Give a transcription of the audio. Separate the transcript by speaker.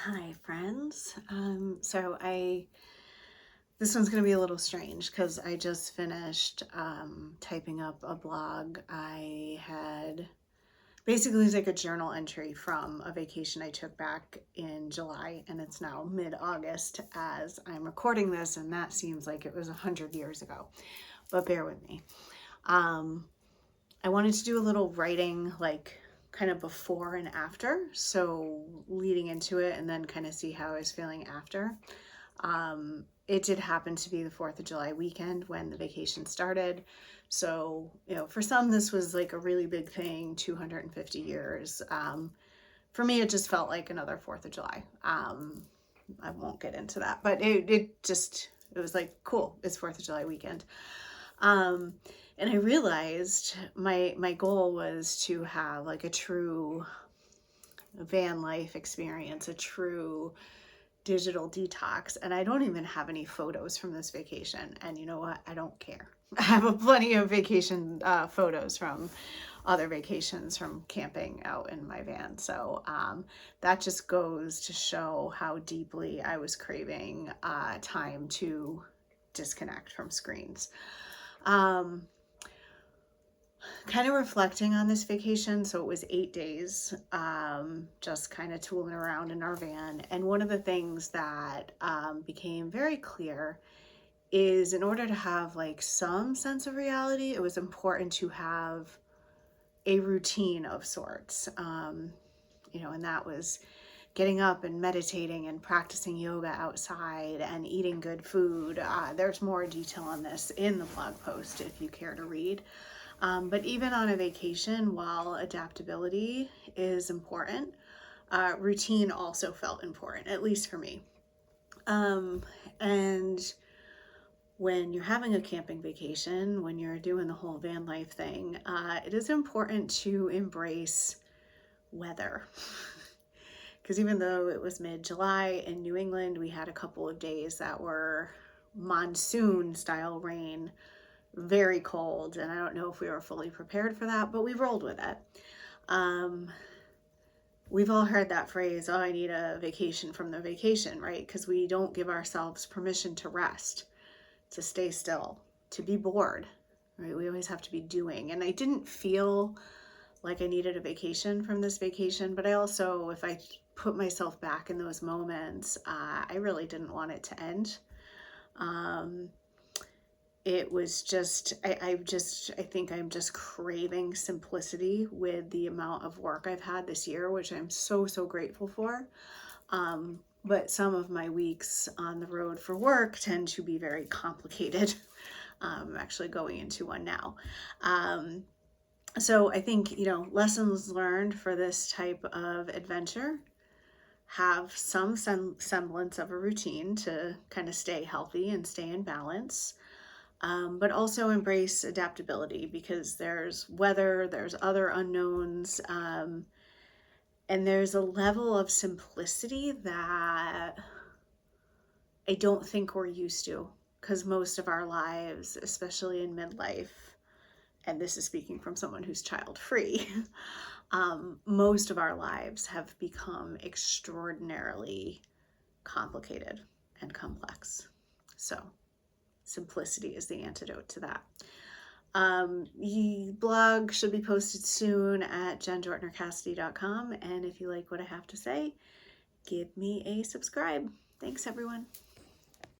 Speaker 1: Hi friends. This one's going to be a little strange because I just finished typing up a blog. I had basically like a journal entry from a vacation I took back in July, and it's now mid-August as I'm recording this, and that seems like it was 100 years ago, but bear with me. I wanted to do a little writing, like kind of before and after, so leading into it and then kind of see how I was feeling after. It did happen to be the 4th of July weekend when the vacation started. So, for some, this was like a really big thing, 250 years. For me, it just felt like another 4th of July. I won't get into that, but it was like, cool, it's 4th of July weekend. And I realized my goal was to have like a true van life experience, a true digital detox. And I don't even have any photos from this vacation. And you know what? I don't care. I have plenty of vacation photos from other vacations from camping out in my van. So that just goes to show how deeply I was craving time to disconnect from screens. Kind of reflecting on this vacation, so it was 8 days, just kind of tooling around in our van. And one of the things that became very clear is in order to have like some sense of reality, it was important to have a routine of sorts, and that was getting up and meditating and practicing yoga outside and eating good food. There's more detail on this in the blog post if you care to read. But even on a vacation, while adaptability is important, routine also felt important, at least for me. And when you're having a camping vacation, when you're doing the whole van life thing, it is important to embrace weather. Because even though it was mid-July in New England, we had a couple of days that were monsoon style rain, very cold, and I don't know if we were fully prepared for that, but we rolled with it. We've all heard that phrase, oh, I need a vacation from the vacation, right? Because we don't give ourselves permission to rest, to stay still, to be bored, right? We always have to be doing. And I didn't feel like I needed a vacation from this vacation, but I also, if I put myself back in those moments, I really didn't want it to end. It was just, I think I'm just craving simplicity with the amount of work I've had this year, which I'm so grateful for. But some of my weeks on the road for work tend to be very complicated. I'm actually going into one now. So I think, lessons learned for this type of adventure: have some semblance of a routine to kind of stay healthy and stay in balance. But also embrace adaptability, because there's weather, there's other unknowns, and there's a level of simplicity that I don't think we're used to, because most of our lives, especially in midlife, and this is speaking from someone who's child-free, most of our lives have become extraordinarily complicated and complex. So simplicity is the antidote to that. The blog should be posted soon at jenjortnercassidy.com, and if you like what I have to say, give me a subscribe. Thanks, everyone.